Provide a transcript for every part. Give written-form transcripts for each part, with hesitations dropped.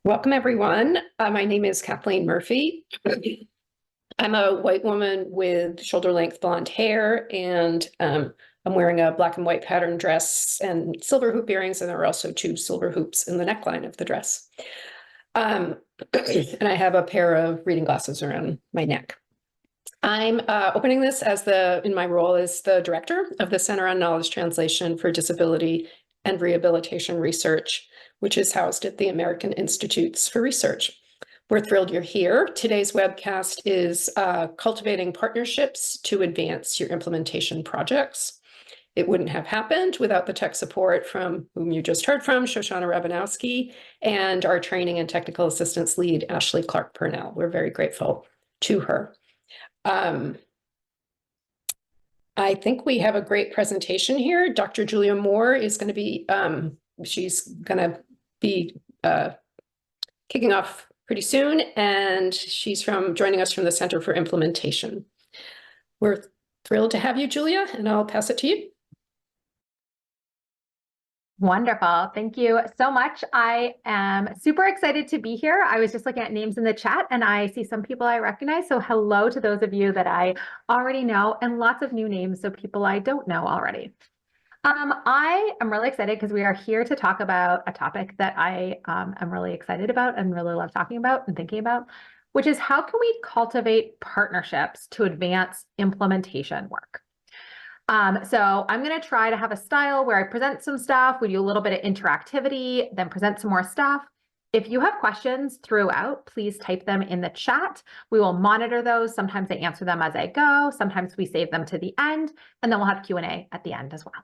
Welcome, everyone. My name is Kathleen Murphy. I'm a white woman with shoulder-length blonde hair, and I'm wearing a black and white pattern dress and silver hoop earrings, and there are also two silver hoops in the neckline of the dress. And I have a pair of reading glasses around my neck. I'm opening this in my role as the director of the Center on Knowledge Translation for Disability and Rehabilitation Research, which is housed at the American Institutes for Research. We're thrilled you're here. Today's webcast is Cultivating Partnerships to Advance Your Implementation Projects. It wouldn't have happened without the tech support from whom you just heard from, Shoshana Rabinowski, and our training and technical assistance lead, Ashley Clark-Purnell. We're very grateful to her. I think we have a great presentation here. Dr. Julia Moore is going to be, she's going to be kicking off pretty soon, and she's joining us from the Center for Implementation. We're thrilled to have you, Julia, and I'll pass it to you. Wonderful. Thank you so much. I am super excited to be here. I was just looking at names in the chat and I see some people I recognize. So hello to those of you that I already know, and lots of new names, so people I don't know already. I am really excited because we are here to talk about a topic that I am really excited about and really love talking about and thinking about, which is how can we cultivate partnerships to advance implementation work? So I'm going to try to have a style where I present some stuff, we do a little bit of interactivity, then present some more stuff. If you have questions throughout, please type them in the chat. We will monitor those. Sometimes I answer them as I go. Sometimes we save them to the end, and then we'll have Q&A at the end as well.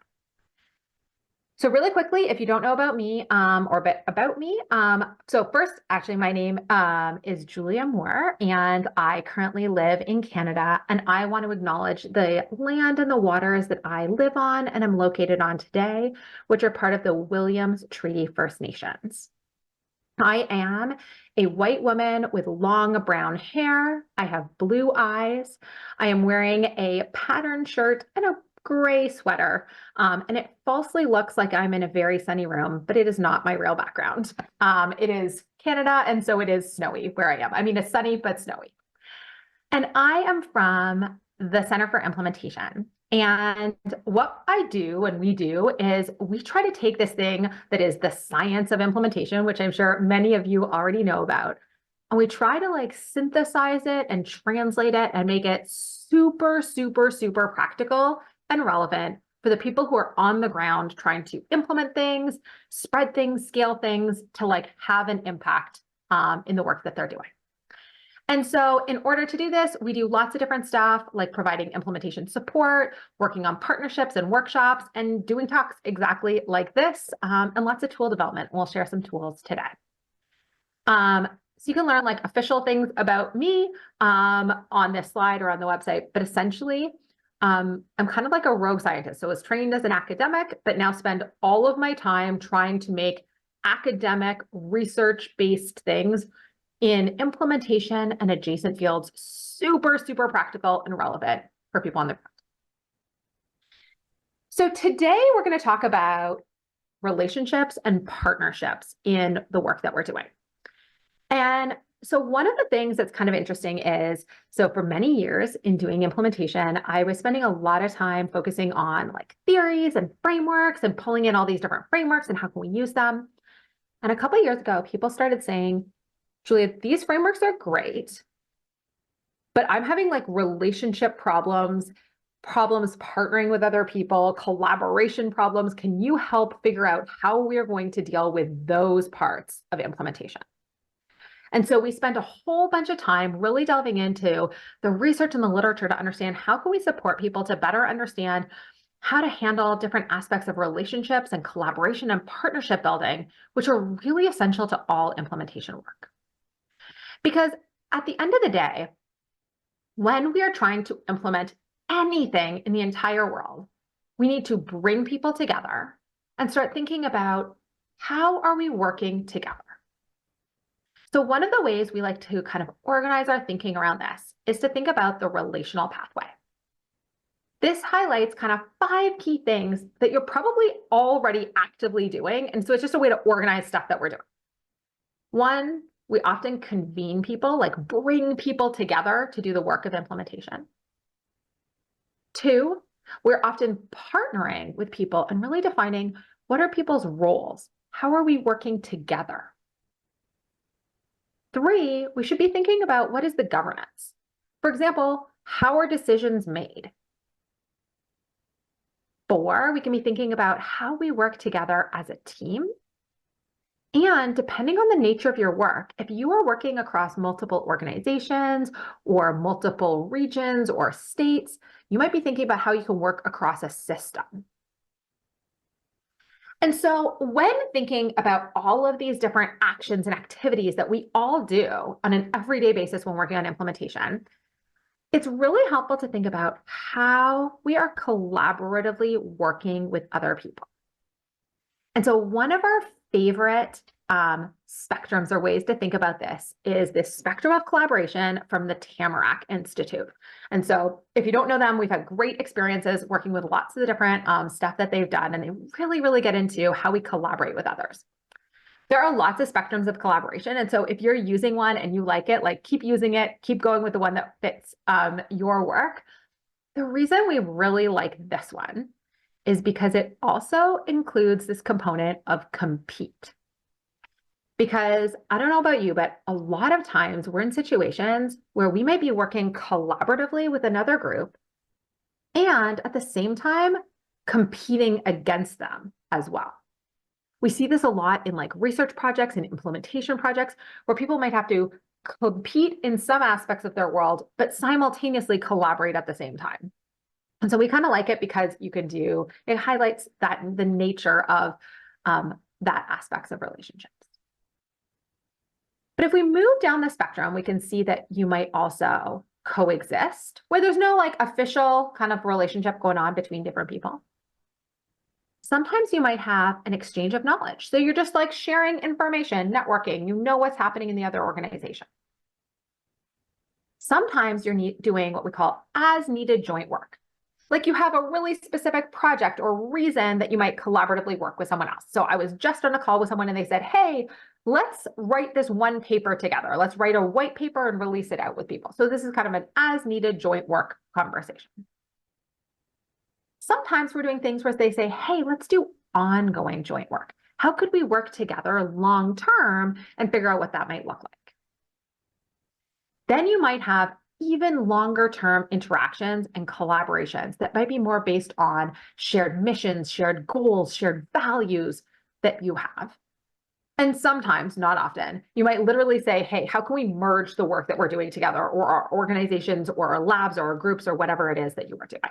So really quickly, if you don't know about me or a bit about me, so first, actually, my name is Julia Moore, and I currently live in Canada, and I want to acknowledge the land and the waters that I live on and am located on today, which are part of the Williams Treaty First Nations. I am a white woman with long brown hair. I have blue eyes. I am wearing a patterned shirt and a gray sweater, and it falsely looks like I'm in a very sunny room, but it is not my real background. It is Canada, and so it is snowy where I am. I mean, it's sunny, but snowy. And I am from the Center for Implementation. And what I do and we do is we try to take this thing that is the science of implementation, which I'm sure many of you already know about, and we try to like synthesize it and translate it and make it super, super, super practical and relevant for the people who are on the ground trying to implement things, spread things, scale things to like have an impact in the work that they're doing. And so in order to do this, we do lots of different stuff like providing implementation support, working on partnerships and workshops, and doing talks exactly like this, and lots of tool development. We'll share some tools today. So you can learn like official things about me on this slide or on the website, but essentially, I'm kind of like a rogue scientist. So I was trained as an academic, but now spend all of my time trying to make academic research-based things in implementation and adjacent fields super, super practical and relevant for people on the ground. So today we're going to talk about relationships and partnerships in the work that we're doing. And so one of the things that's kind of interesting is, so for many years in doing implementation, I was spending a lot of time focusing on like theories and frameworks and pulling in all these different frameworks and how can we use them. And a couple of years ago, people started saying, Julia, these frameworks are great, but I'm having like relationship problems partnering with other people, collaboration problems. Can you help figure out how we're going to deal with those parts of implementation? And so we spent a whole bunch of time really delving into the research and the literature to understand how can we support people to better understand how to handle different aspects of relationships and collaboration and partnership building, which are really essential to all implementation work. Because at the end of the day, when we are trying to implement anything in the entire world, we need to bring people together and start thinking about how are we working together? So one of the ways we like to kind of organize our thinking around this is to think about the relational pathway. This highlights kind of 5 key things that you're probably already actively doing. And so it's just a way to organize stuff that we're doing. One, we often convene people, like bring people together to do the work of implementation. Two, we're often partnering with people and really defining what are people's roles? How are we working together? Three, we should be thinking about what is the governance? For example, how are decisions made? Four, we can be thinking about how we work together as a team. And depending on the nature of your work, if you are working across multiple organizations or multiple regions or states, you might be thinking about how you can work across a system. And so when thinking about all of these different actions and activities that we all do on an everyday basis when working on implementation, it's really helpful to think about how we are collaboratively working with other people. And so one of our favorite spectrums or ways to think about this is this spectrum of collaboration from the Tamarack Institute. And so if you don't know them, we've had great experiences working with lots of the different stuff that they've done, and they really, really get into how we collaborate with others. There are lots of spectrums of collaboration. And so if you're using one and you like it, like keep using it, keep going with the one that fits your work. The reason we really like this one is because it also includes this component of compete. Because I don't know about you, but a lot of times we're in situations where we might be working collaboratively with another group and at the same time competing against them as well. We see this a lot in like research projects and implementation projects where people might have to compete in some aspects of their world, but simultaneously collaborate at the same time. And so we kind of like it because you can do, it highlights that the nature of that aspects of relationships. But if we move down the spectrum, we can see that you might also coexist, where there's no like official kind of relationship going on between different people. Sometimes you might have an exchange of knowledge. So you're just like sharing information, networking, you know what's happening in the other organization. Sometimes you're doing what we call as needed joint work. Like you have a really specific project or reason that you might collaboratively work with someone else. So I was just on a call with someone and they said, hey, let's write this one paper together. Let's write a white paper and release it out with people. So this is kind of an as needed joint work conversation. Sometimes we're doing things where they say, hey, let's do ongoing joint work. How could we work together long term and figure out what that might look like? Then you might have even longer term interactions and collaborations that might be more based on shared missions, shared goals, shared values that you have. And sometimes, not often, you might literally say, hey, how can we merge the work that we're doing together, or our organizations or our labs or our groups or whatever it is that you are doing.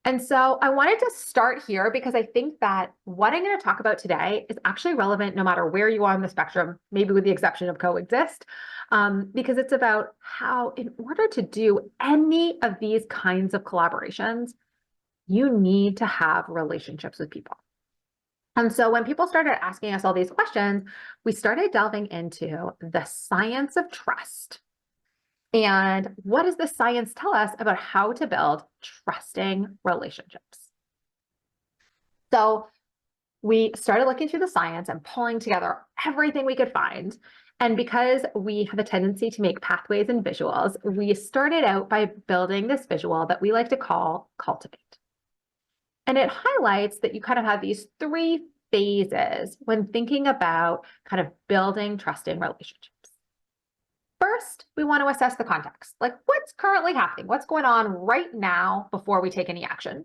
And so I wanted to start here because I think that what I'm going to talk about today is actually relevant no matter where you are on the spectrum, maybe with the exception of coexist, because it's about how in order to do any of these kinds of collaborations, you need to have relationships with people. And so when people started asking us all these questions, we started delving into the science of trust. And what does the science tell us about how to build trusting relationships? So we started looking through the science and pulling together everything we could find. And because we have a tendency to make pathways and visuals, we started out by building this visual that we like to call Cultivate. And it highlights that you kind of have these three phases when thinking about kind of building trusting relationships. First, we want to assess the context, like what's currently happening, what's going on right now before we take any action.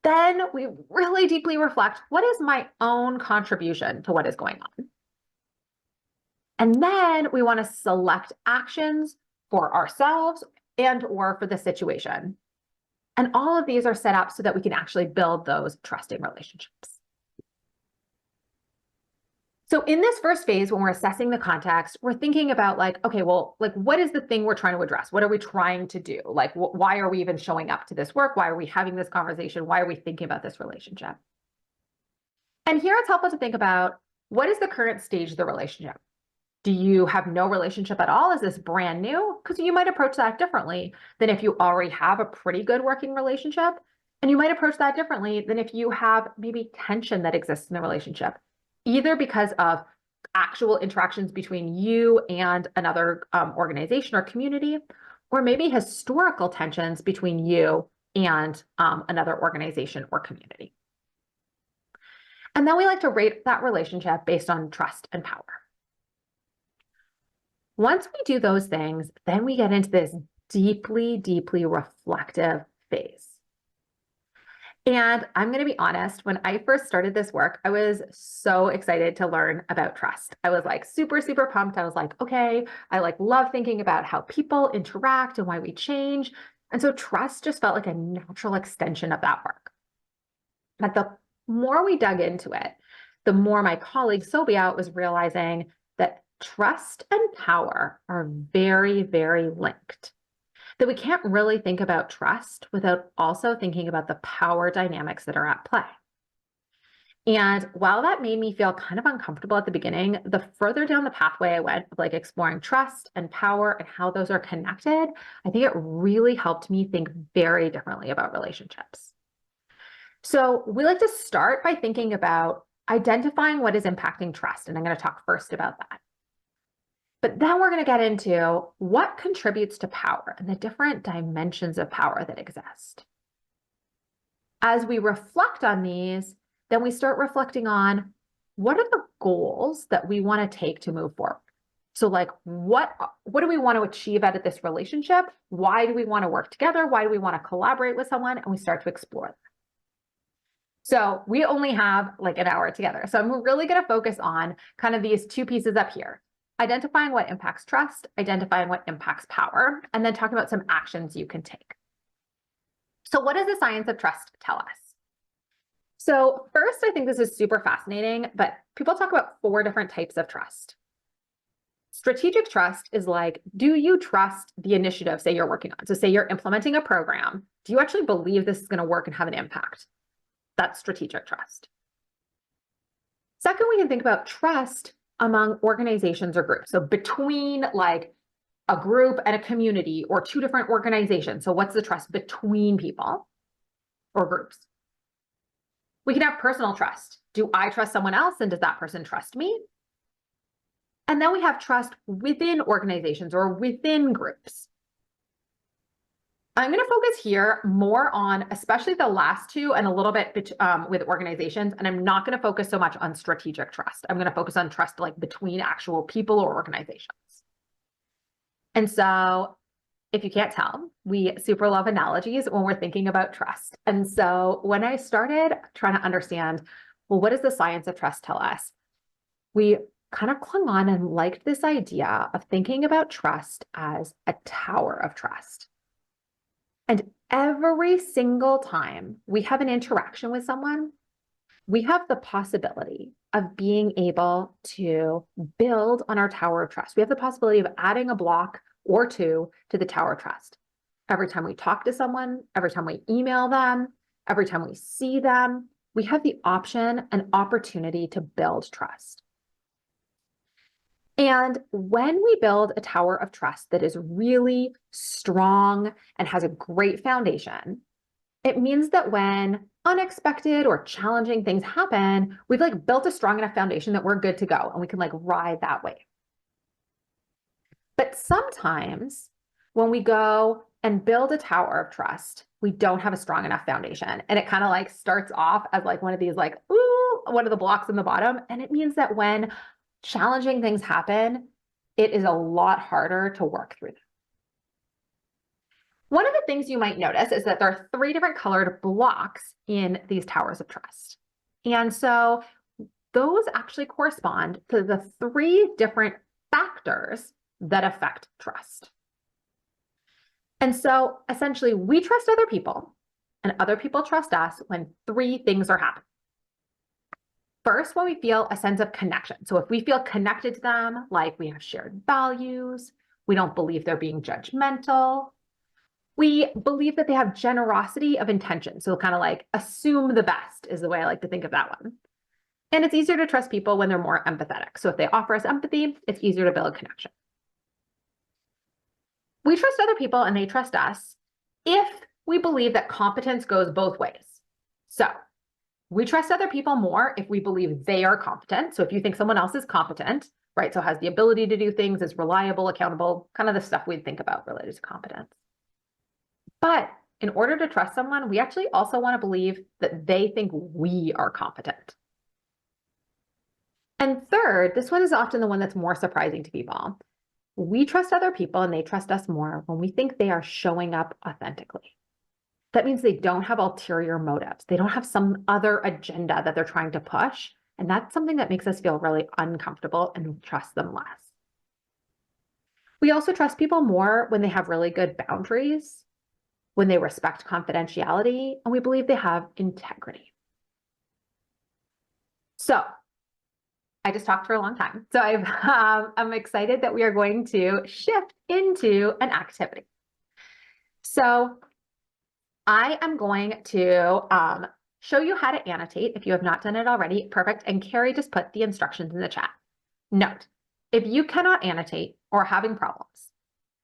Then we really deeply reflect, what is my own contribution to what is going on? And then we want to select actions for ourselves and or for the situation. And all of these are set up so that we can actually build those trusting relationships. So in this first phase, when we're assessing the context, we're thinking about like, okay, well, like what is the thing we're trying to address? What are we trying to do? Like, why are we even showing up to this work? Why are we having this conversation? Why are we thinking about this relationship? And here it's helpful to think about what is the current stage of the relationship? Do you have no relationship at all? Is this brand new? Because you might approach that differently than if you already have a pretty good working relationship. And you might approach that differently than if you have maybe tension that exists in the relationship. either because of actual interactions between you and another organization or community, or maybe historical tensions between you and another organization or community. And then we like to rate that relationship based on trust and power. Once we do those things, then we get into this deeply, deeply reflective phase. And I'm going to be honest, when I first started this work, I was so excited to learn about trust. I was like super, super pumped. I was like, okay, I like love thinking about how people interact and why we change. And so trust just felt like a natural extension of that work. But the more we dug into it, the more my colleague Sobia was realizing that trust and power are very, very linked. That we can't really think about trust without also thinking about the power dynamics that are at play. And while that made me feel kind of uncomfortable at the beginning, the further down the pathway I went of like exploring trust and power and how those are connected, I think it really helped me think very differently about relationships. So we like to start by thinking about identifying what is impacting trust. And I'm going to talk first about that. But then we're going to get into what contributes to power and the different dimensions of power that exist. As we reflect on these, then we start reflecting on what are the goals that we want to take to move forward. So like, what do we want to achieve out of this relationship? Why do we want to work together? Why do we want to collaborate with someone? And we start to explore that. So we only have like an hour together. So I'm really going to focus on kind of these two pieces up here. Identifying what impacts trust, identifying what impacts power, and then talk about some actions you can take. So what does the science of trust tell us? So first, I think this is super fascinating, but people talk about 4 different types of trust. Strategic trust is like, do you trust the initiative, say you're working on? So say you're implementing a program. Do you actually believe this is going to work and have an impact? That's strategic trust. Second, we can think about trust among organizations or groups. So between like a group and a community or 2 different organizations. So what's the trust between people or groups? We can have personal trust. Do I trust someone else and does that person trust me? And then we have trust within organizations or within groups. I'm going to focus here more on especially the last 2 and a little bit with organizations. And I'm not going to focus so much on strategic trust. I'm going to focus on trust like between actual people or organizations. And so if you can't tell, we super love analogies when we're thinking about trust. And so when I started trying to understand, well, what does the science of trust tell us? We kind of clung on and liked this idea of thinking about trust as a tower of trust. And every single time we have an interaction with someone, we have the possibility of being able to build on our tower of trust. We have the possibility of adding a block or 2 to the tower of trust. Every time we talk to someone, every time we email them, every time we see them, we have the option and opportunity to build trust. And when we build a tower of trust that is really strong and has a great foundation, it means that when unexpected or challenging things happen, we've like built a strong enough foundation that we're good to go and we can like ride that wave. But sometimes when we go and build a tower of trust, we don't have a strong enough foundation. And it kind of like starts off as like one of these like, ooh, one of the blocks in the bottom. And it means that when challenging things happen, it is a lot harder to work through them. One of the things you might notice is that there are 3 different colored blocks in these towers of trust. And so those actually correspond to the 3 different factors that affect trust. And so essentially we trust other people and other people trust us when 3 things are happening. First, when we feel a sense of connection. So if we feel connected to them, like we have shared values, we don't believe they're being judgmental, we believe that they have generosity of intention. So kind of like assume the best is the way I like to think of that one. And it's easier to trust people when they're more empathetic. So if they offer us empathy, it's easier to build connection. We trust other people and they trust us if we believe that competence goes both ways. So we trust other people more if we believe they are competent. So if you think someone else is competent, right, so has the ability to do things, is reliable, accountable, kind of the stuff we'd think about related to competence. But in order to trust someone, we actually also want to believe that they think we are competent. And third, this one is often the one that's more surprising to people. We trust other people and they trust us more when we think they are showing up authentically. That means they don't have ulterior motives. They don't have some other agenda that they're trying to push. And that's something that makes us feel really uncomfortable and trust them less. We also trust people more when they have really good boundaries, when they respect confidentiality, and we believe they have integrity. So I just talked for a long time. So I'm excited that we are going to shift into an activity. So I am going to show you how to annotate if you have not done it already. Perfect. And Carrie just put the instructions in the chat. Note, if you cannot annotate or are having problems,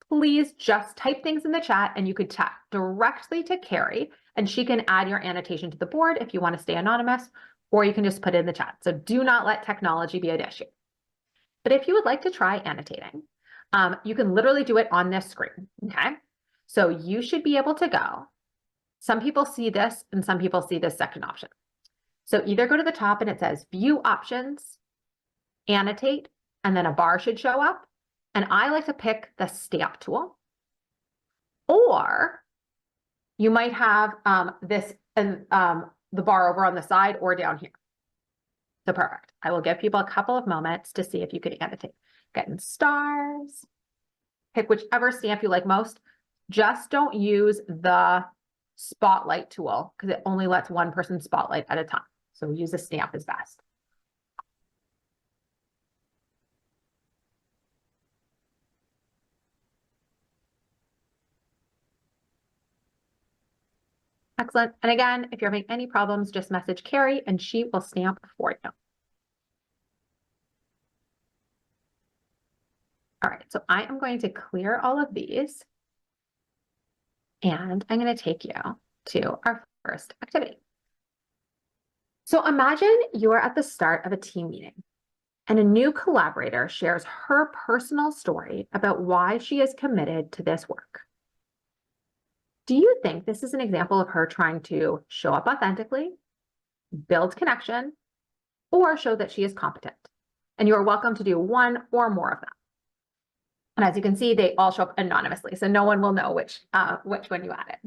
please just type things in the chat and you could chat directly to Carrie and she can add your annotation to the board if you want to stay anonymous, or you can just put it in the chat. So do not let technology be an issue. But if you would like to try annotating, you can literally do it on this screen, okay? So you should be able to go. Some people see this and some people see this second option. So either go to the top and it says view options, annotate, and then a bar should show up. And I like to pick the stamp tool. Or you might have this and the bar over on the side or down here. So perfect. I will give people a couple of moments to see if you could annotate. Getting stars. Pick whichever stamp you like most. Just don't use the spotlight tool because it only lets one person spotlight at a time. So use a stamp is best. Excellent. And again, if you're having any problems, just message Carrie and she will stamp for you. All right, so I am going to clear all of these and I'm going to take you to our first activity. So imagine you are at the start of a team meeting and a new collaborator shares her personal story about why she is committed to this work. Do you think this is an example of her trying to show up authentically, build connection, or show that she is competent? And you are welcome to do one or more of them. And as you can see, they all show up anonymously, so no one will know which one you added.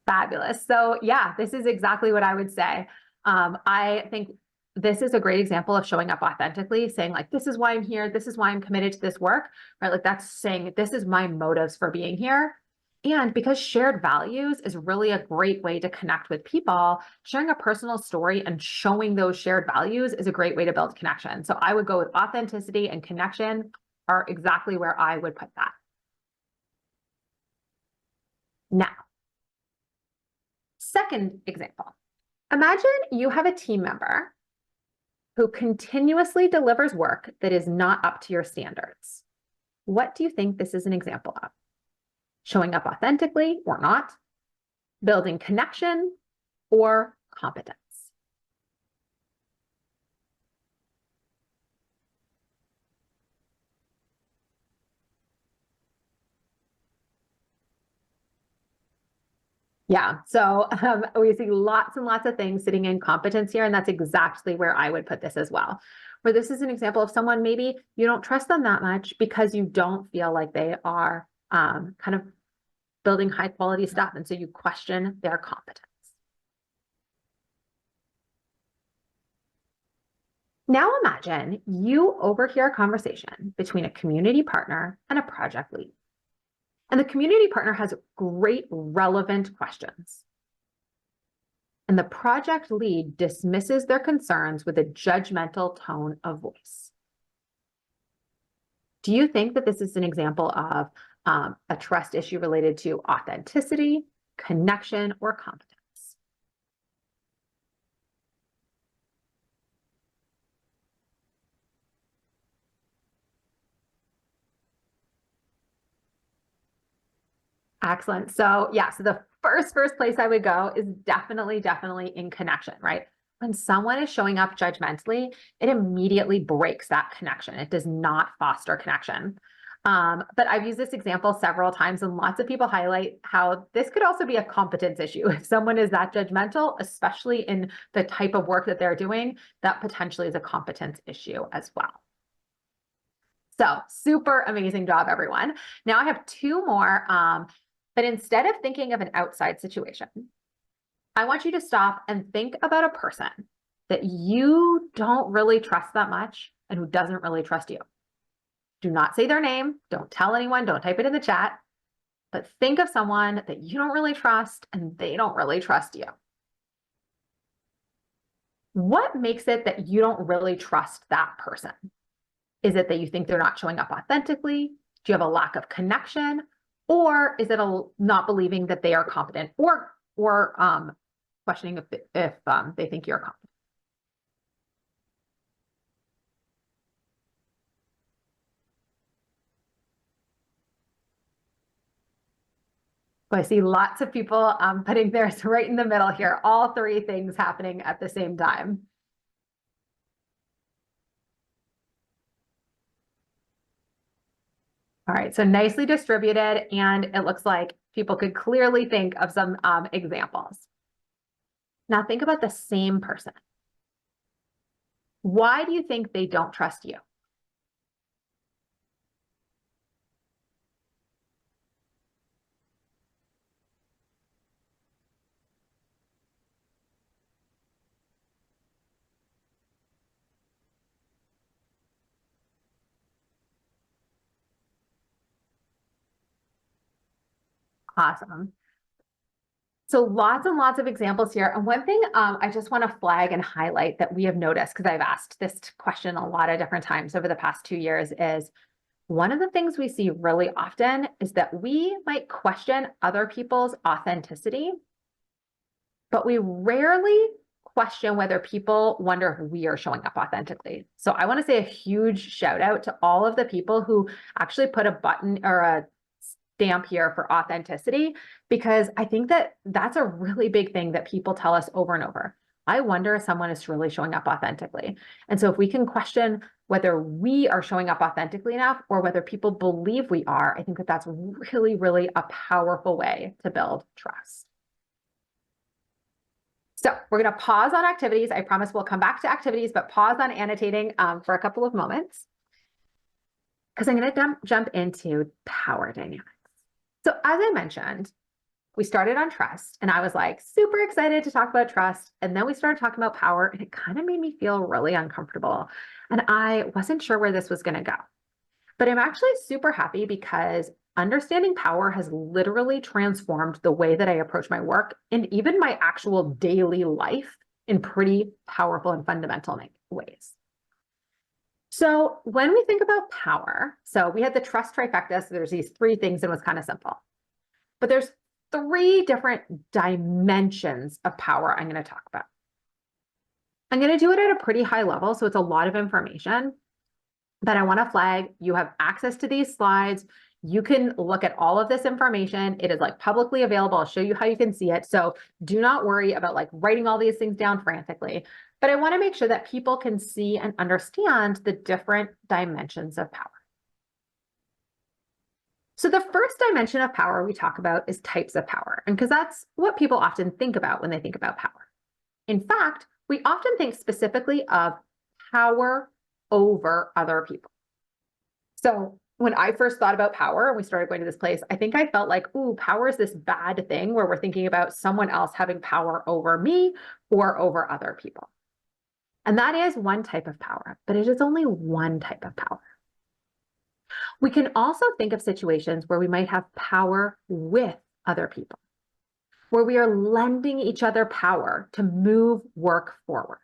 Fabulous. So yeah, this is exactly what I would say. I think this is a great example of showing up authentically, saying like, this is why I'm here. This is why I'm committed to this work, right? Like that's saying, this is my motives for being here. And because shared values is really a great way to connect with people, sharing a personal story and showing those shared values is a great way to build connection. So I would go with authenticity and connection are exactly where I would put that. Now, second example, imagine you have a team member who continuously delivers work that is not up to your standards. What do you think this is an example of? Showing up authentically or not? Building connection or competence? Yeah, so we see lots and lots of things sitting in competence here, and that's exactly where I would put this as well. Where this is an example of someone maybe you don't trust them that much because you don't feel like they are kind of building high quality stuff, and so you question their competence. Now imagine you overhear a conversation between a community partner and a project lead. And the community partner has great relevant questions. And the project lead dismisses their concerns with a judgmental tone of voice. Do you think that this is an example of a trust issue related to authenticity, connection, or competence? Excellent. So yeah, so the first place I would go is definitely in connection, right? When someone is showing up judgmentally, it immediately breaks that connection. It does not foster connection. But I've used this example several times, and lots of people highlight how this could also be a competence issue. If someone is that judgmental, especially in the type of work that they're doing, that potentially is a competence issue as well. So super amazing job, everyone. Now I have two more, but instead of thinking of an outside situation, I want you to stop and think about a person that you don't really trust that much and who doesn't really trust you. Do not say their name. Don't tell anyone. Don't type it in the chat. But think of someone that you don't really trust and they don't really trust you. What makes it that you don't really trust that person? Is it that you think they're not showing up authentically? Do you have a lack of connection? Or is it not believing that they are competent, or questioning if they think you're competent? So I see lots of people putting theirs right in the middle here, all three things happening at the same time. All right, so nicely distributed, and it looks like people could clearly think of some examples. Now think about the same person. Why do you think they don't trust you? Awesome. So lots and lots of examples here. And one thing I just want to flag and highlight that we have noticed, because I've asked this question a lot of different times over the past 2 years, is one of the things we see really often is that we might question other people's authenticity, but we rarely question whether people wonder if we are showing up authentically. So I want to say a huge shout out to all of the people who actually put a button or a stamp here for authenticity, because I think that that's a really big thing that people tell us over and over. I wonder if someone is really showing up authentically. And so if we can question whether we are showing up authentically enough or whether people believe we are, I think that that's really a powerful way to build trust. So we're going to pause on activities. I promise we'll come back to activities, but pause on annotating for a couple of moments, because I'm going to jump into power dynamics. So as I mentioned, we started on trust, and I was like super excited to talk about trust. And then we started talking about power, and it kind of made me feel really uncomfortable. And I wasn't sure where this was going to go. But I'm actually super happy, because understanding power has literally transformed the way that I approach my work and even my actual daily life in pretty powerful and fundamental ways. So when we think about power, so we had the trust trifecta, so there's these three things, and it was kind of simple. But there's three different dimensions of power I'm going to talk about. I'm going to do it at a pretty high level, so it's a lot of information, but I want to flag, you have access to these slides. You can look at all of this information. It is like publicly available. I'll show you how you can see it. So do not worry about like writing all these things down frantically, but I want to make sure that people can see and understand the different dimensions of power. So the first dimension of power we talk about is types of power, and because that's what people often think about when they think about power. In fact, we often think specifically of power over other people. So when I first thought about power and we started going to this place, I think I felt like, ooh, power is this bad thing where we're thinking about someone else having power over me or over other people. And that is one type of power, but it is only one type of power. We can also think of situations where we might have power with other people, where we are lending each other power to move work forward.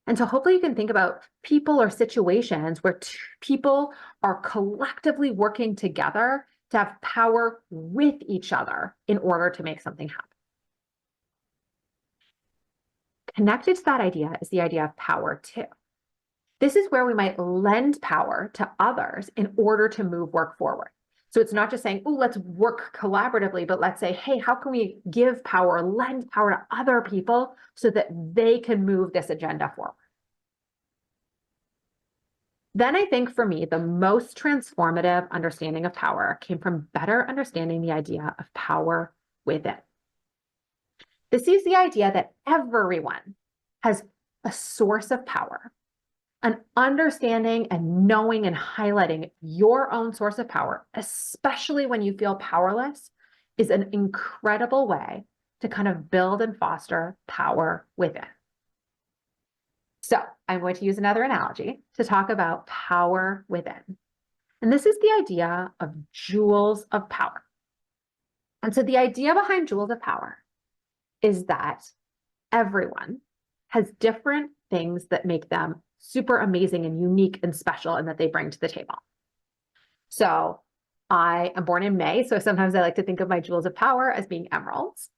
And so hopefully you can think about people or situations where people are collectively working together to have power with each other in order to make something happen. Connected to that idea is the idea of power too. This is where we might lend power to others in order to move work forward. So it's not just saying, oh, let's work collaboratively, but let's say, hey, how can we give power, lend power to other people so that they can move this agenda forward? Then I think for me, the most transformative understanding of power came from better understanding the idea of power within. This is the idea that everyone has a source of power. An understanding and knowing and highlighting your own source of power, especially when you feel powerless, is an incredible way to kind of build and foster power within. So I'm going to use another analogy to talk about power within. And this is the idea of jewels of power. And so the idea behind jewels of power is that everyone has different things that make them super amazing and unique and special and that they bring to the table. So I am born in May, so sometimes I like to think of my jewels of power as being emeralds.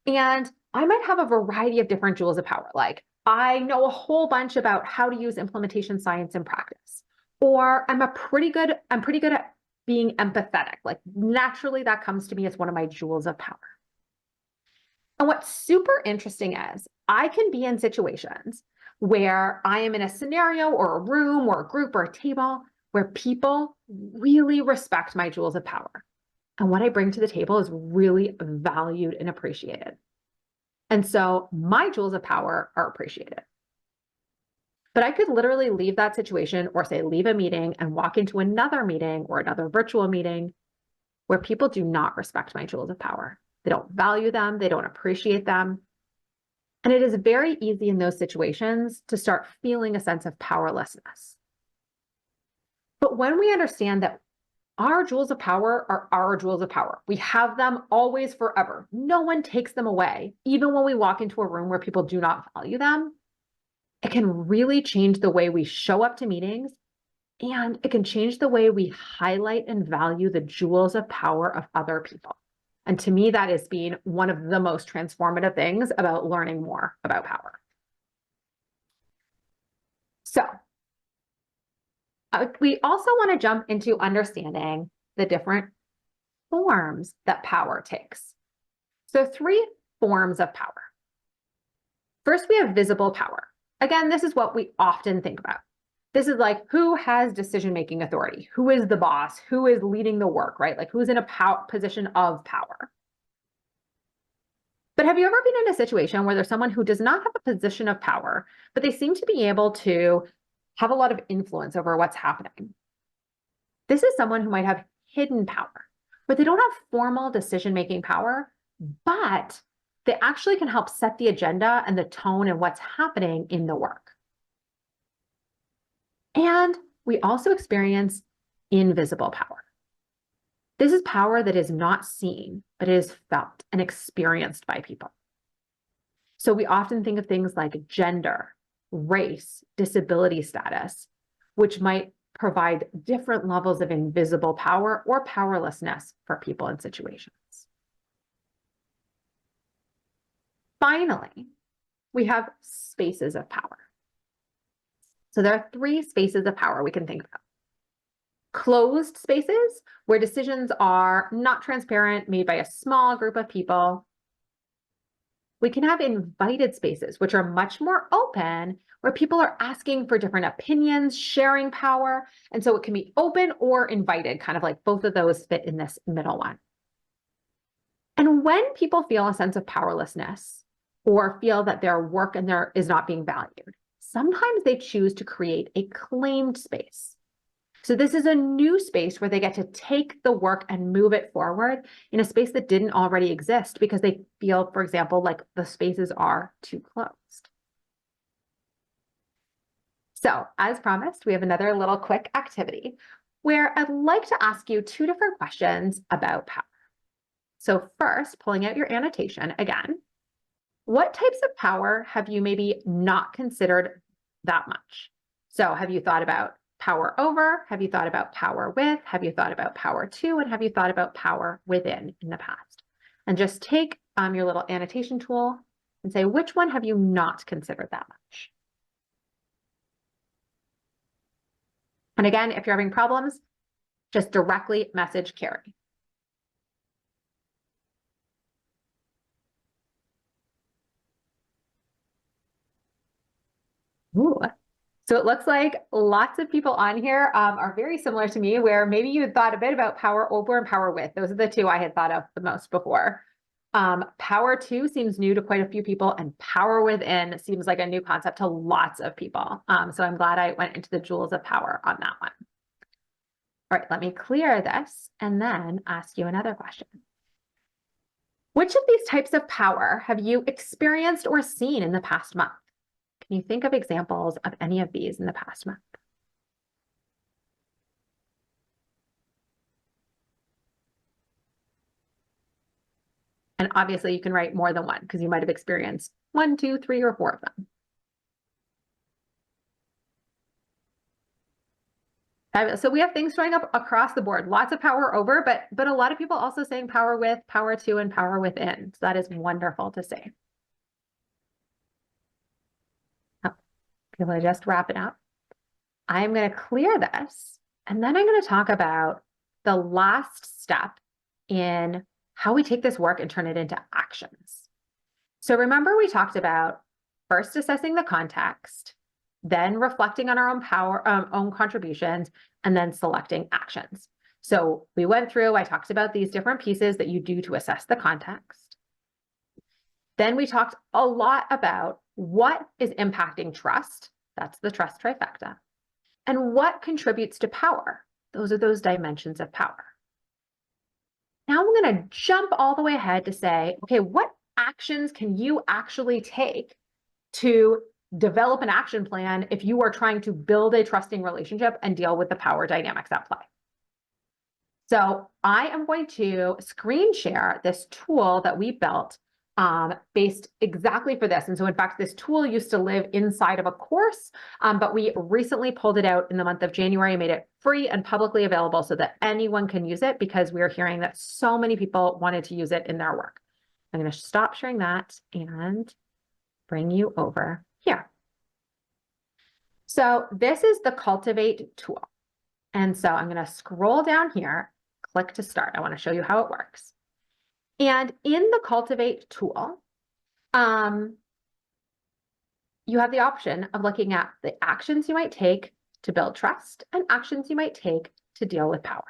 And I might have a variety of different jewels of power. Like I know a whole bunch about how to use implementation science in practice, or I'm pretty good at being empathetic. Like naturally that comes to me as one of my jewels of power. And what's super interesting is I can be in situations where I am in a scenario or a room or a group or a table where people really respect my jewels of power. And what I bring to the table is really valued and appreciated. And so my jewels of power are appreciated. But I could literally leave that situation or say leave a meeting and walk into another meeting or another virtual meeting where people do not respect my jewels of power. They don't value them. They don't appreciate them. And it is very easy in those situations to start feeling a sense of powerlessness. But when we understand that our jewels of power are our jewels of power, we have them always forever. No one takes them away, even when we walk into a room where people do not value them. It can really change the way we show up to meetings, and it can change the way we highlight and value the jewels of power of other people. And to me, that has been one of the most transformative things about learning more about power. So we also want to jump into understanding the different forms that power takes. So 3 forms of power. First, we have visible power. Again, this is what we often think about. This is like who has decision-making authority? Who is the boss? Who is leading the work, right? Like who's in a position of power? But have you ever been in a situation where there's someone who does not have a position of power, but they seem to be able to have a lot of influence over what's happening? This is someone who might have hidden power, where they don't have formal decision-making power, but they actually can help set the agenda and the tone and what's happening in the work. And we also experience invisible power. This is power that is not seen, but is felt and experienced by people. So we often think of things like gender, race, disability status, which might provide different levels of invisible power or powerlessness for people in situations. Finally, we have spaces of power. So there are 3 spaces of power we can think about. Closed spaces, where decisions are not transparent, made by a small group of people. We can have invited spaces, which are much more open, where people are asking for different opinions, sharing power. And so it can be open or invited, kind of like both of those fit in this middle one. And when people feel a sense of powerlessness or feel that their work and is not being valued, sometimes they choose to create a claimed space. So this is a new space where they get to take the work and move it forward in a space that didn't already exist because they feel, for example, like the spaces are too closed. So as promised, we have another little quick activity where I'd like to ask you 2 different questions about power. So first, pulling out your annotation again, what types of power have you maybe not considered that much? So have you thought about power over? Have you thought about power with? Have you thought about power to? And have you thought about power within in the past? And just take your little annotation tool and say, which one have you not considered that much? And again, if you're having problems, Just directly message Carrie. Ooh. So it looks like lots of people on here are very similar to me, where maybe you had thought a bit about power over and power with. Those are the two I had thought of the most before. Power to seems new to quite a few people, and power within seems like a new concept to lots of people. So I'm glad I went into the jewels of power on that one. All right, let me clear this and then ask you another question. Which of these types of power have you experienced or seen in the past month? Can you think of examples of any of these in the past month? And obviously you can write more than one because you might have experienced 1, 2, 3, or 4 of them. So we have things showing up across the board, lots of power over, but a lot of people also saying power with, power to, and power within. So that is wonderful to see. Oh, people are just wrapping up. I'm going to clear this, and then I'm going to talk about the last step in how we take this work and turn it into actions. So remember, we talked about first assessing the context, then reflecting on our own power, own contributions, and then selecting actions. So we went through, I talked about these different pieces that you do to assess the context. Then we talked a lot about what is impacting trust. That's the trust trifecta. And what contributes to power. Those are those dimensions of power. Now I'm going to jump all the way ahead to say, okay, what actions can you actually take to develop an action plan if you are trying to build a trusting relationship and deal with the power dynamics at play? So I am going to screen share this tool that we built based exactly for this. And so in fact, this tool used to live inside of a course, but we recently pulled it out in the month of January and made it free and publicly available so that anyone can use it, because we're hearing that so many people wanted to use it in their work. I'm going to stop sharing that and bring you over here. So this is the Cultivate tool. And so I'm going to scroll down here, click to start. I want to show you how it works. And in the Cultivate tool, you have the option of looking at the actions you might take to build trust and actions you might take to deal with power.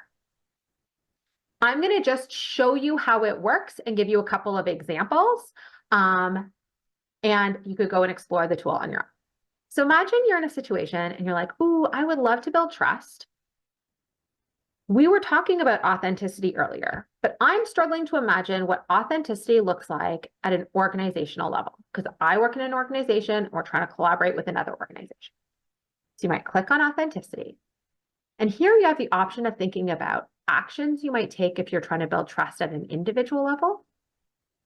I'm going to just show you how it works and give you a couple of examples. And you could go and explore the tool on your own. So imagine you're in a situation and you're like, ooh, I would love to build trust. We were talking about authenticity earlier, but I'm struggling to imagine what authenticity looks like at an organizational level, because I work in an organization and we're trying to collaborate with another organization. So you might click on authenticity. And here you have the option of thinking about actions you might take if you're trying to build trust at an individual level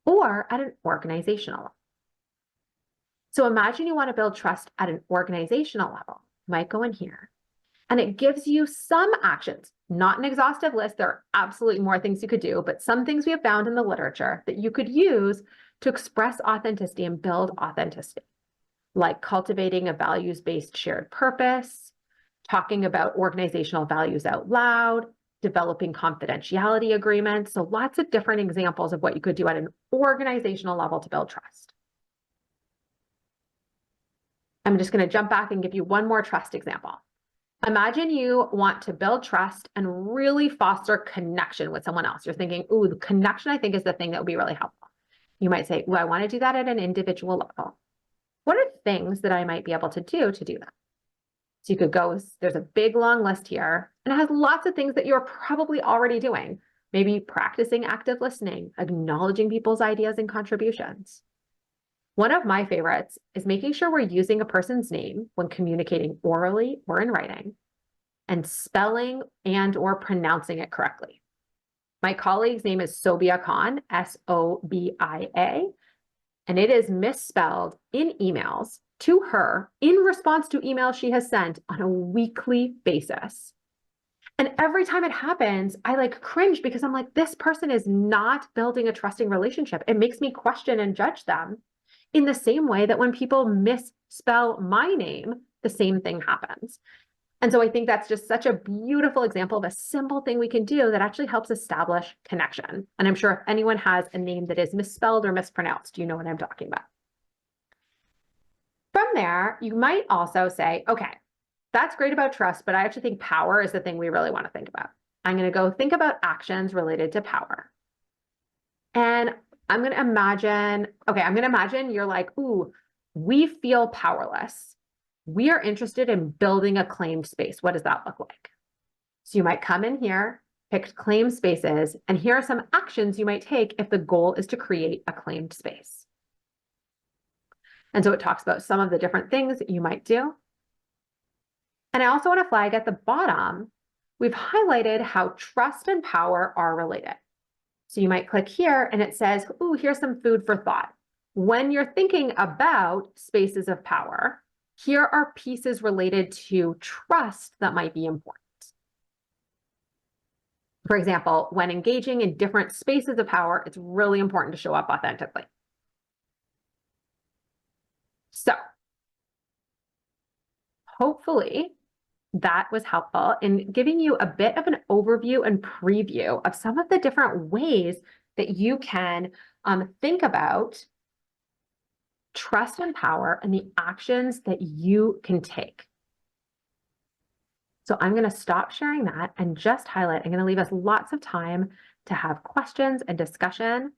or at an organizational level. So imagine you want to build trust at an organizational level. You might go in here. And it gives you some actions, not an exhaustive list. There are absolutely more things you could do, but some things we have found in the literature that you could use to express authenticity and build authenticity, like cultivating a values-based shared purpose, talking about organizational values out loud, developing confidentiality agreements. So lots of different examples of what you could do at an organizational level to build trust. I'm just going to jump back and give you one more trust example. Imagine you want to build trust and really foster connection with someone else. You're thinking, ooh, the connection, I think, is the thing that would be really helpful. You might say, ooh, I want to do that at an individual level. What are things that I might be able to do that? So you could go, there's a big long list here, and it has lots of things that you're probably already doing. Maybe practicing active listening, acknowledging people's ideas and contributions. One of my favorites is making sure we're using a person's name when communicating orally or in writing, and spelling and or pronouncing it correctly. My colleague's name is Sobia Khan, S-O-B-I-A, and it is misspelled in emails to her in response to emails she has sent on a weekly basis. And every time it happens, I like cringe because I'm like, this person is not building a trusting relationship. It makes me question and judge them. In the same way that when people misspell my name, the same thing happens. And so I think that's just such a beautiful example of a simple thing we can do that actually helps establish connection. And I'm sure if anyone has a name that is misspelled or mispronounced, you know what I'm talking about. From there, you might also say, okay, that's great about trust, but I actually think power is the thing we really want to think about. I'm going to go think about actions related to power. And I'm going to imagine you're like, ooh, we feel powerless. We are interested in building a claimed space. What does that look like? So you might come in here, pick claimed spaces, and here are some actions you might take if the goal is to create a claimed space. And so it talks about some of the different things that you might do. And I also want to flag at the bottom, we've highlighted how trust and power are related. So you might click here and it says, ooh, here's some food for thought. When you're thinking about spaces of power, here are pieces related to trust that might be important. For example, when engaging in different spaces of power, it's really important to show up authentically. So hopefully that was helpful in giving you a bit of an overview and preview of some of the different ways that you can think about trust and power and the actions that you can take. So I'm going to stop sharing that and just highlight. I'm going to leave us lots of time to have questions and discussion.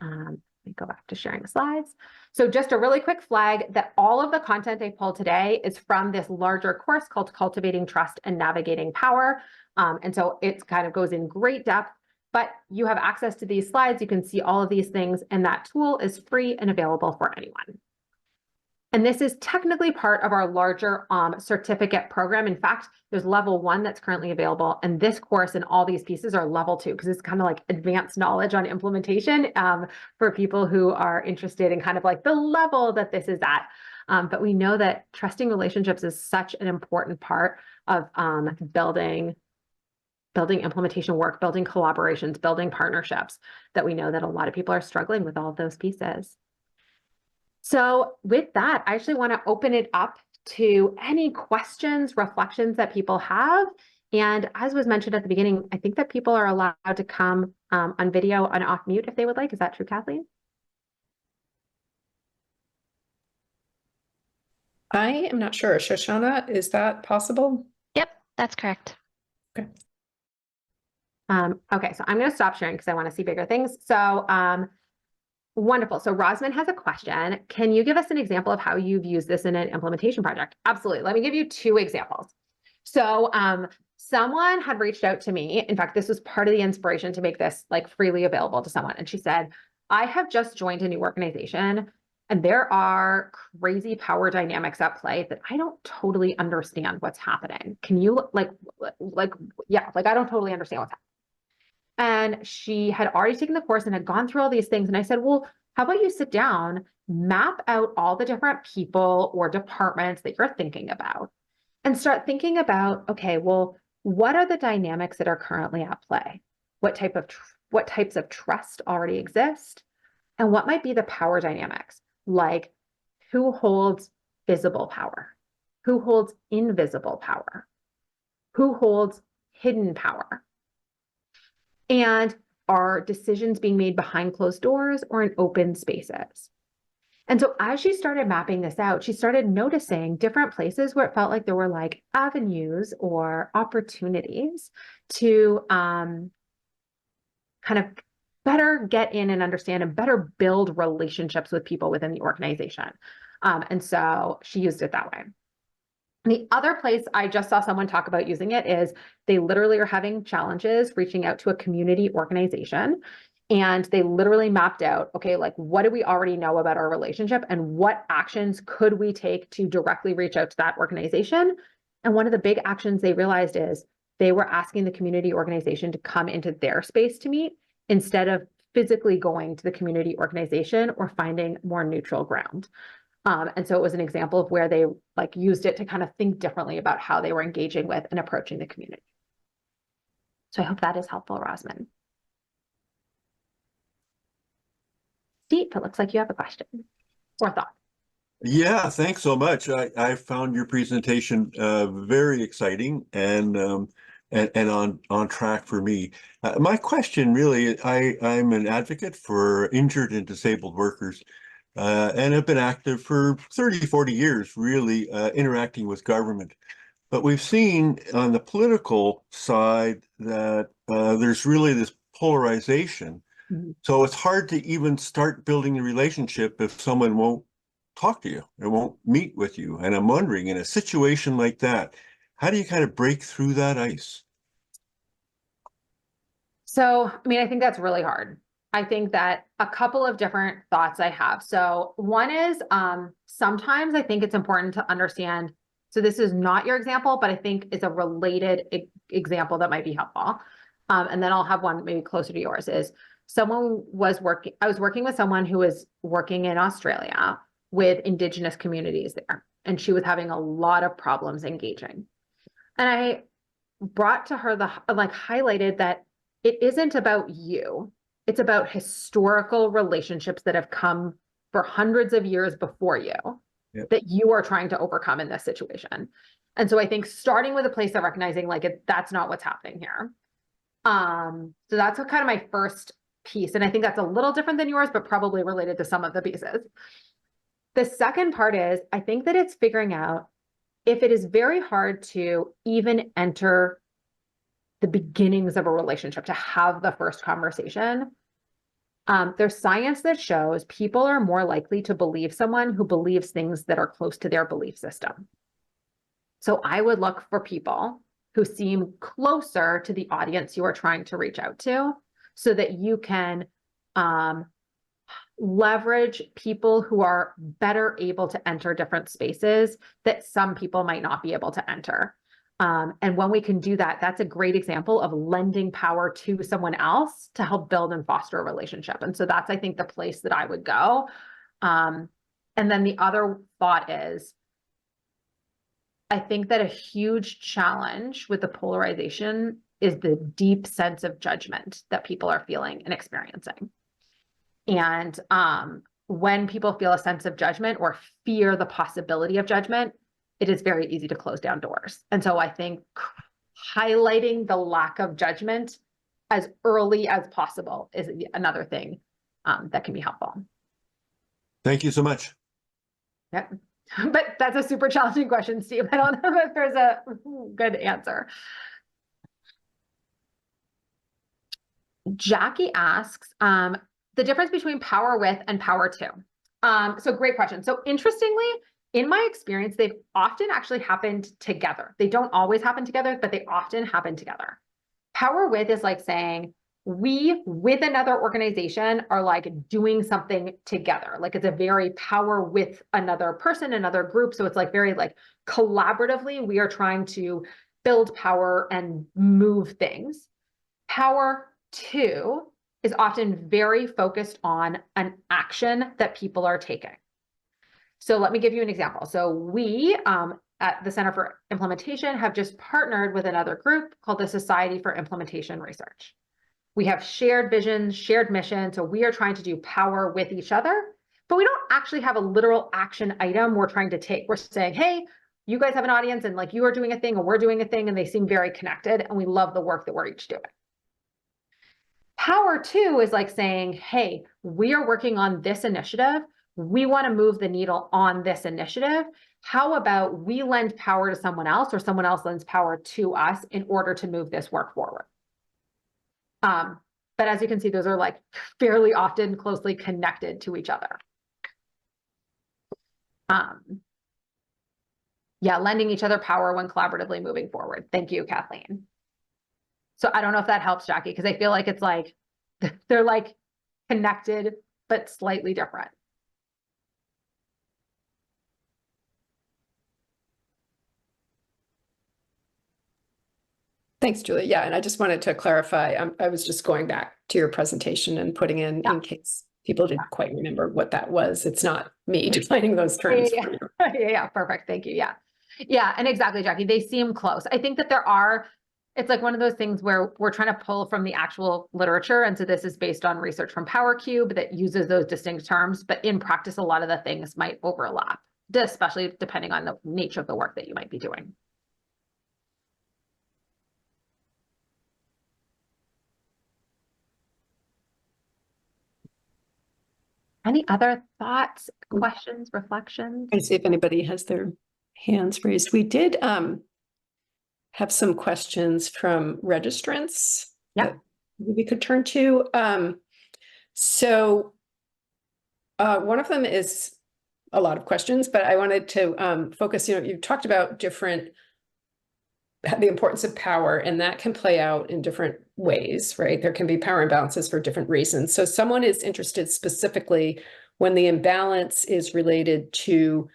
Let me go back to sharing the slides. So just a really quick flag that all of the content I pulled today is from this larger course called Cultivating Trust and Navigating Power. And so it kind of goes in great depth, but you have access to these slides. You can see all of these things, and that tool is free and available for anyone. And this is technically part of our larger certificate program. In fact, there's level 1 that's currently available. And this course and all these pieces are level 2 because it's kind of like advanced knowledge on implementation for people who are interested in kind of like the level that this is at. But we know that trusting relationships is such an important part of building implementation work, building collaborations, building partnerships, that we know that a lot of people are struggling with all of those pieces. So with that, I actually want to open it up to any questions, reflections that people have. And as was mentioned at the beginning, I think that people are allowed to come on video and off mute if they would like. Is that true, Kathleen? I am not sure. Shoshana, is that possible? Yep, that's correct. Okay. Okay, so I'm going to stop sharing because I want to see bigger things. So wonderful. So Rosman has a question. Can you give us an example of how you've used this in an implementation project? Absolutely. Let me give you 2 examples. So someone had reached out to me. In fact, this was part of the inspiration to make this like freely available to someone. And she said, I have just joined a new organization and there are crazy power dynamics at play that I don't totally understand what's happening. Can you I don't totally understand what's happening. And she had already taken the course and had gone through all these things. And I said, well, how about you sit down, map out all the different people or departments that you're thinking about and start thinking about, okay, well, what are the dynamics that are currently at play? What types of trust already exist? And what might be the power dynamics? Like who holds visible power? Who holds invisible power? Who holds hidden power? And are decisions being made behind closed doors or in open spaces? And so as she started mapping this out, she started noticing different places where it felt like there were like avenues or opportunities to kind of better get in and understand and better build relationships with people within the organization. And so she used it that way. The other place I just saw someone talk about using it is they literally are having challenges reaching out to a community organization. And they literally mapped out, okay, like what do we already know about our relationship and what actions could we take to directly reach out to that organization? And one of the big actions they realized is they were asking the community organization to come into their space to meet instead of physically going to the community organization or finding more neutral ground. And so it was an example of where they like used it to kind of think differently about how they were engaging with and approaching the community. So I hope that is helpful, Rosman. Steve, it looks like you have a question or thought. Yeah, thanks so much. I found your presentation very exciting and on track for me. My question really, I'm an advocate for injured and disabled workers and have been active for 30, 40 years, really interacting with government. But we've seen on the political side that there's really this polarization. Mhm. So it's hard to even start building a relationship if someone won't talk to you or won't meet with you. And I'm wondering, in a situation like that, how do you kind of break through that ice? So, I mean, I think that's really hard. I think that a couple of different thoughts I have. So one is sometimes I think it's important to understand. So this is not your example, but I think it's a related example that might be helpful. And then I'll have one maybe closer to yours is I was working with someone who was working in Australia with Indigenous communities there, and she was having a lot of problems engaging. And I brought to her highlighted that it isn't about you. It's about historical relationships that have come for hundreds of years before you Yep. that you are trying to overcome in this situation. And so I think starting with a place of recognizing that's not what's happening here. So that's kind of my first piece. And I think that's a little different than yours, but probably related to some of the pieces. The second part is I think that it's figuring out if it is very hard to even enter the beginnings of a relationship, to have the first conversation. There's science that shows people are more likely to believe someone who believes things that are close to their belief system. So I would look for people who seem closer to the audience you are trying to reach out to so that you can leverage people who are better able to enter different spaces that some people might not be able to enter. And when we can do that, that's a great example of lending power to someone else to help build and foster a relationship. And so that's, I think, the place that I would go. And then the other thought is, I think that a huge challenge with the polarization is the deep sense of judgment that people are feeling and experiencing. And when people feel a sense of judgment or fear the possibility of judgment, it is very easy to close down doors. And so I think highlighting the lack of judgment as early as possible is another thing that can be helpful. Thank you so much. Yep. But that's a super challenging question, Steve. I don't know if there's a good answer. Jackie asks, the difference between power with and power to. So great question. So interestingly, in my experience, they've often actually happened together. They don't always happen together, but they often happen together. Power with is like saying, we with another organization are like doing something together. Like it's a very power with another person, another group. So it's like very like collaboratively, we are trying to build power and move things. Power to is often very focused on an action that people are taking. So let me give you an example. So we at the Center for Implementation have just partnered with another group called the Society for Implementation Research. We have shared visions, shared mission. So we are trying to do power with each other, but we don't actually have a literal action item we're trying to take. We're saying, hey, you guys have an audience and like you are doing a thing or we're doing a thing, and they seem very connected and we love the work that we're each doing. Power to is like saying, hey, we are working on this initiative. We want to move the needle on this initiative. How about we lend power to someone else or someone else lends power to us in order to move this work forward? But as you can see, those are like fairly often closely connected to each other. Yeah, lending each other power when collaboratively moving forward. Thank you, Kathleen. So I don't know if that helps, Jackie, because I feel like it's like they're like connected, but slightly different. Thanks, Julie. Yeah, and I just wanted to clarify, I was just going back to your presentation and putting in case people didn't quite remember what that was. It's not me defining those terms. Yeah. Yeah, perfect. Thank you. Yeah. Yeah, and exactly, Jackie. They seem close. I think that it's like one of those things where we're trying to pull from the actual literature. And so this is based on research from PowerCube that uses those distinct terms, but in practice, a lot of the things might overlap. especially depending on the nature of the work that you might be doing. Any other thoughts, questions, reflections? And see if anybody has their hands raised. We did have some questions from registrants. Yep. that we could turn to. So one of them is a lot of questions, but I wanted to focus, you talked about the importance of power, and that can play out in different ways, right? There can be power imbalances for different reasons. So someone is interested specifically when the imbalance is related to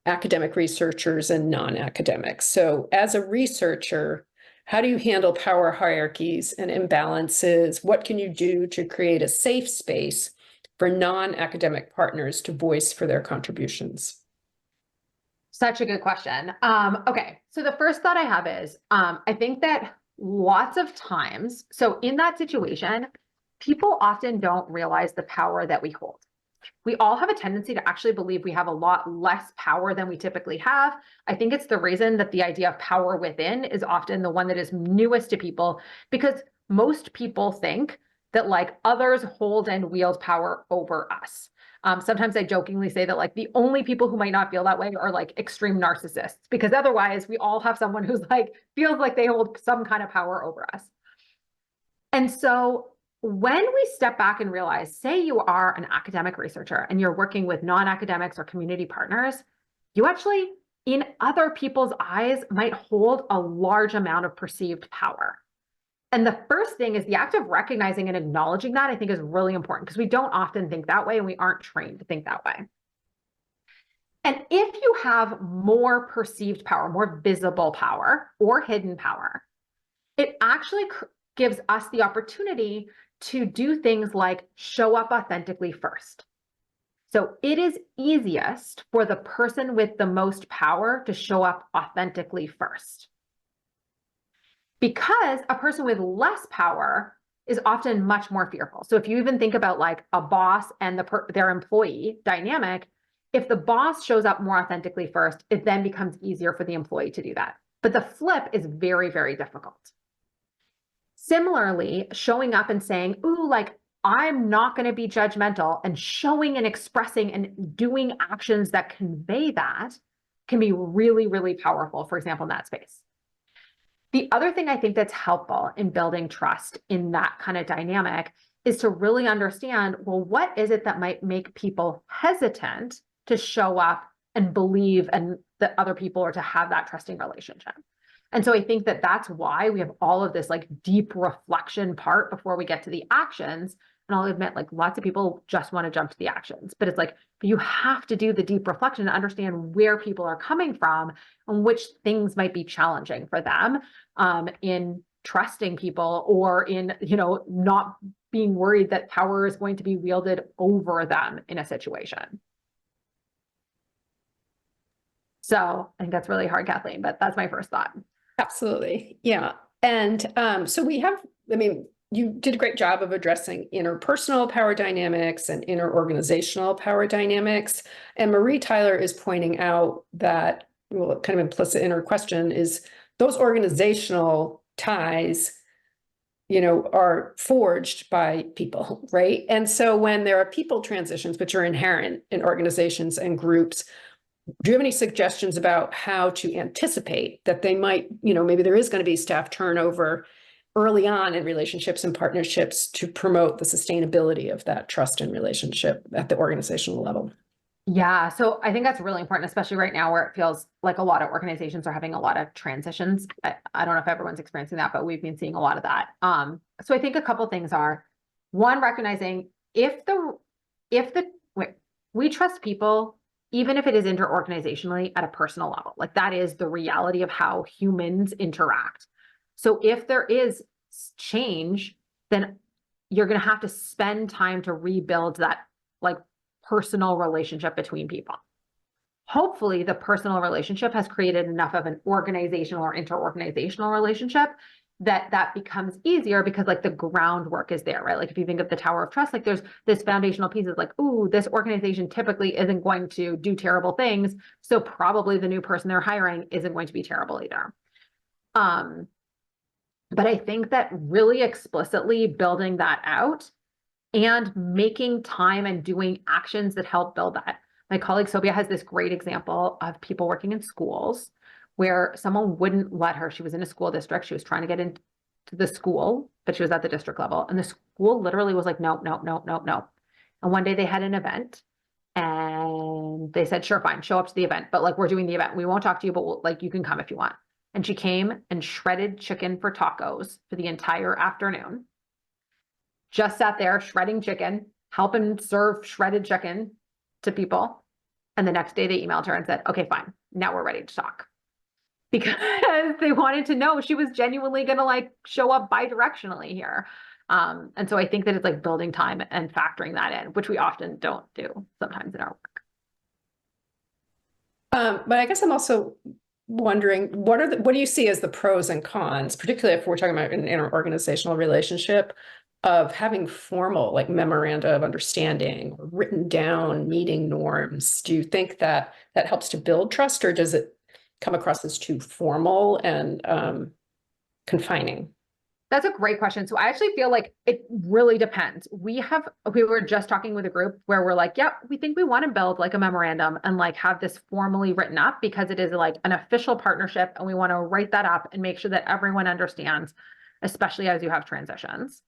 academic researchers and non-academics. So as a researcher, how do you handle power hierarchies and imbalances? What can you do to create a safe space for non-academic partners to voice for their contributions? Such a good question. Okay, so the first thought I have is, I think that lots of times, so in that situation, people often don't realize the power that we hold. We all have a tendency to actually believe we have a lot less power than we typically have. I think it's the reason that the idea of power within is often the one that is newest to people, because most people think that like others hold and wield power over us. Sometimes I jokingly say that like the only people who might not feel that way are like extreme narcissists, because otherwise we all have someone who's like feels like they hold some kind of power over us. And so when we step back and realize, say you are an academic researcher and you're working with non-academics or community partners, you actually, in other people's eyes, might hold a large amount of perceived power. And the first thing is the act of recognizing and acknowledging that, I think, is really important, because we don't often think that way and we aren't trained to think that way. And if you have more perceived power, more visible power or hidden power, it actually gives us the opportunity to do things like show up authentically first. So it is easiest for the person with the most power to show up authentically first, because a person with less power is often much more fearful. So if you even think about like a boss and their employee dynamic, if the boss shows up more authentically first, it then becomes easier for the employee to do that. But the flip is very, very difficult. Similarly, showing up and saying, ooh, like, I'm not going to be judgmental, and showing and expressing and doing actions that convey that can be really, really powerful, for example, in that space. The other thing I think that's helpful in building trust in that kind of dynamic is to really understand, well, what is it that might make people hesitant to show up and believe and that other people are to have that trusting relationship? And so I think that that's why we have all of this like deep reflection part before we get to the actions. And I'll admit, like, lots of people just want to jump to the actions, but it's like, you have to do the deep reflection to understand where people are coming from and which things might be challenging for them in trusting people, or in, not being worried that power is going to be wielded over them in a situation. So I think that's really hard, Kathleen, but that's my first thought. Absolutely. Yeah. And so you did a great job of addressing interpersonal power dynamics and interorganizational power dynamics. And Marie Tyler is pointing out that, well, kind of implicit in her question is those organizational ties, are forged by people, right? And so when there are people transitions, which are inherent in organizations and groups, do you have any suggestions about how to anticipate that they might, maybe there is going to be staff turnover early on in relationships and partnerships to promote the sustainability of that trust and relationship at the organizational level? Yeah, so I think that's really important, especially right now where it feels like a lot of organizations are having a lot of transitions. I don't know if everyone's experiencing that, but we've been seeing a lot of that. So I think a couple of things are, one, recognizing we trust people, even if it is interorganizationally at a personal level. Like, that is the reality of how humans interact. So if there is change, then you're going to have to spend time to rebuild that like personal relationship between people. Hopefully the personal relationship has created enough of an organizational or interorganizational relationship that becomes easier because like the groundwork is there, right? Like if you think of the Tower of Trust, like there's this foundational piece of like, ooh, this organization typically isn't going to do terrible things. So probably the new person they're hiring isn't going to be terrible either. But I think that really explicitly building that out and making time and doing actions that help build that. My colleague Sobia has this great example of people working in schools where someone wouldn't let her. She was in a school district. She was trying to get into the school, but she was at the district level. And the school literally was like, no, no, no, no, no. And one day they had an event and they said, sure, fine, show up to the event. But like, we're doing the event. We won't talk to you, but like, you can come if you want. And she came and shredded chicken for tacos for the entire afternoon. Just sat there shredding chicken, helping serve shredded chicken to people. And the next day they emailed her and said, okay, fine, now we're ready to talk. Because they wanted to know she was genuinely going to like show up bi-directionally here. And so I think that it's like building time and factoring that in, which we often don't do sometimes in our work. But I guess I'm also wondering, what do you see as the pros and cons, particularly if we're talking about an interorganizational relationship, of having formal like memoranda of understanding or written down meeting norms? Do you think that that helps to build trust, or does it come across as too formal and confining? That's a great question. So I actually feel like it really depends. We were just talking with a group where we're like, yep, we think we want to build like a memorandum and like have this formally written up because it is like an official partnership and we want to write that up and make sure that everyone understands, especially as you have transitions.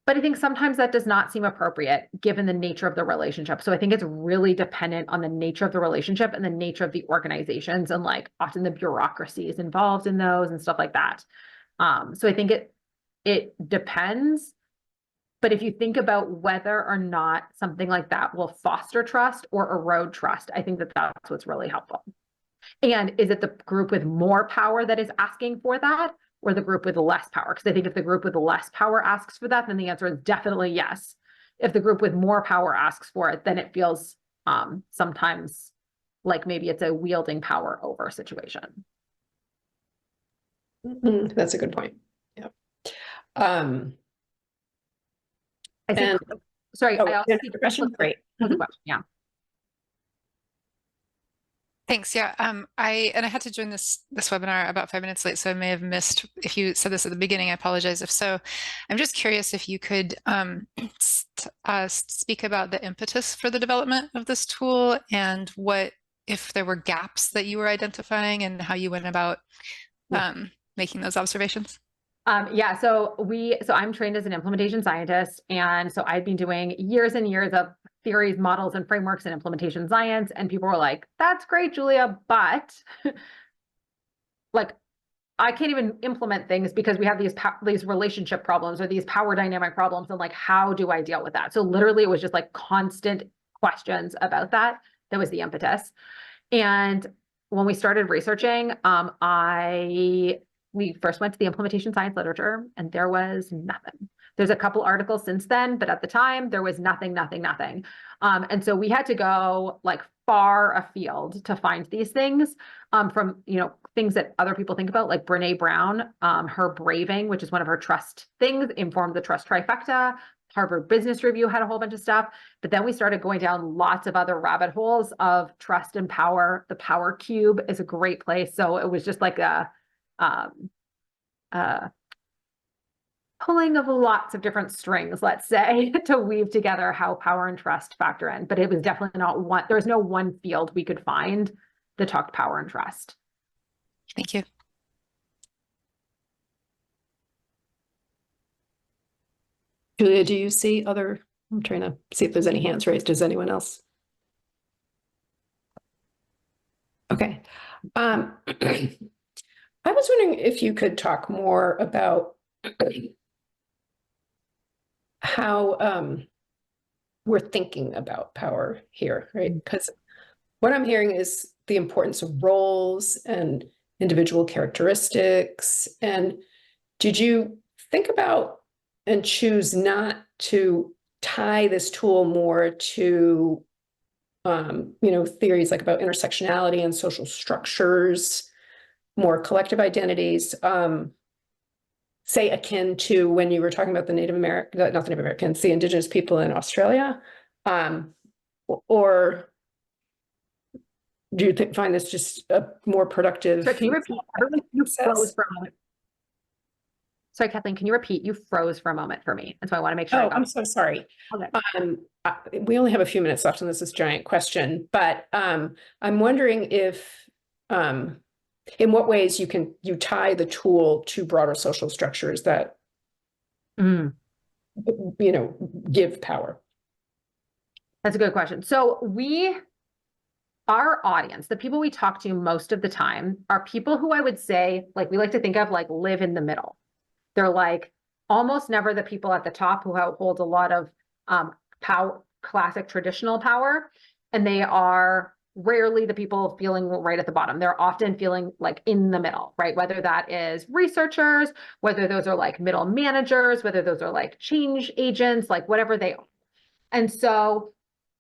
But I think sometimes that does not seem appropriate given the nature of the relationship. So I think it's really dependent on the nature of the relationship and the nature of the organizations and like often the bureaucracy is involved in those and stuff like that. So I think it depends. But if you think about whether or not something like that will foster trust or erode trust, I think that that's what's really helpful. And is it the group with more power that is asking for that, or the group with less power? Because I think if the group with less power asks for that, then the answer is definitely yes. If the group with more power asks for it, then it feels sometimes like maybe it's a wielding power over situation. That's a good point. Yeah. I think, sorry, I also see the question. Great. question. Yeah. Thanks. Yeah. I had to join this webinar about 5 minutes late, so I may have missed if you said this at the beginning. I apologize if so. I'm just curious if you could speak about the impetus for the development of this tool and what if there were gaps that you were identifying and how you went about making those observations. Yeah, so I'm trained as an implementation scientist, and so I've been doing years and years of theories, models, and frameworks in implementation science, and people were like, that's great, Julia, but like I can't even implement things because we have these relationship problems or these power dynamic problems, and like how do I deal with that? So literally it was just like constant questions about that was the impetus. And when we started researching, we first went to the implementation science literature and there was nothing. There's a couple articles since then, but at the time there was nothing. And so we had to go like far afield to find these things from, things that other people think about, like Brene Brown, her Braving, which is one of her trust things, informed the trust trifecta. Harvard Business Review had a whole bunch of stuff, but then we started going down lots of other rabbit holes of trust and power. The Power Cube is a great place. So it was just like a pulling of lots of different strings, let's say, to weave together how power and trust factor in. But it was definitely not one, there was no one field we could find that talked power and trust. Thank you. Julia, do you see I'm trying to see if there's any hands raised. Does anyone else? Okay. I was wondering if you could talk more about how we're thinking about power here, right? Because what I'm hearing is the importance of roles and individual characteristics. And did you think about and choose not to tie this tool more to, theories like about intersectionality and social structures, more collective identities? say akin to when you were talking about the Native American, not the Native Americans, the indigenous people in Australia? Or do you find this just a more productive? So can you repeat? Everyone, you Process. froze for a moment. Sorry, Kathleen, can you repeat? You froze for a moment for me. And so I want to make sure I Oh, got I'm so sorry. Okay. We only have a few minutes left and this is a giant question, but I'm wondering if in what ways you tie the tool to broader social structures that Mm, give power. that's a good question. So our audience, the people we talk to most of the time are people who I would say, like, we like to think of like live in the middle. They're like almost never the people at the top who hold a lot of power, classic traditional power, and they are rarely the people feeling right at the bottom. They're often feeling like in the middle, right? Whether that is researchers, whether those are like middle managers, whether those are like change agents, like whatever they are. And so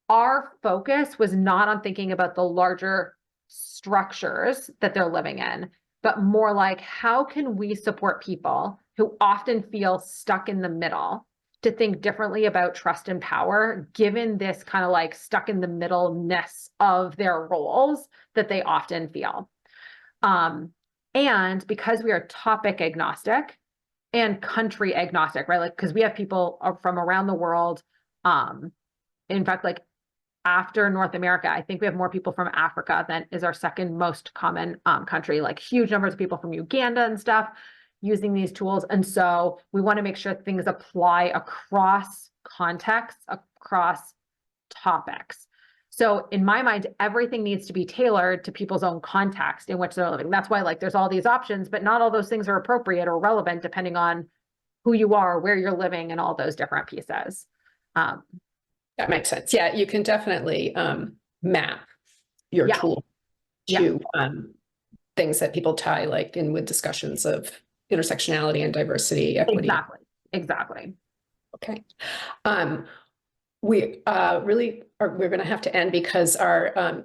our focus was not on thinking about the larger structures that they're living in, but more like, how can we support people who often feel stuck in the middle to think differently about trust and power, given this kind of like stuck in the middle-ness of their roles that they often feel. And because we are topic agnostic and country agnostic, right? Like, because we have people from around the world. In fact, like after North America, I think we have more people from Africa than is our second most common country, like huge numbers of people from Uganda and stuff using these tools. And so we want to make sure things apply across contexts, across topics. So in my mind, everything needs to be tailored to people's own context in which they're living. That's why like there's all these options, but not all those things are appropriate or relevant depending on who you are, where you're living, and all those different pieces. That makes sense. Yeah, you can definitely map your Yeah. tool to things that people tie, like in with discussions of intersectionality and diversity, equity. Exactly. Okay. We really are, we're going to have to end because our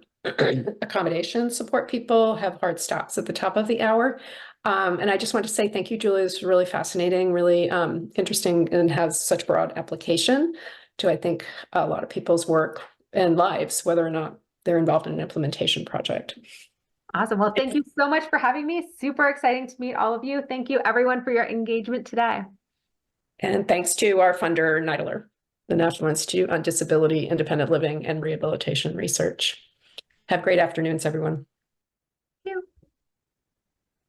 accommodation support people have hard stops at the top of the hour. And I just want to say thank you, Julie. It's really fascinating, really interesting, and has such broad application to, I think, a lot of people's work and lives, whether or not they're involved in an implementation project. Awesome. Well, thank you so much for having me. Super exciting to meet all of you. Thank you everyone for your engagement today. And thanks to our funder, NIDLR, the National Institute on Disability, Independent Living, and Rehabilitation Research. Have great afternoons, everyone.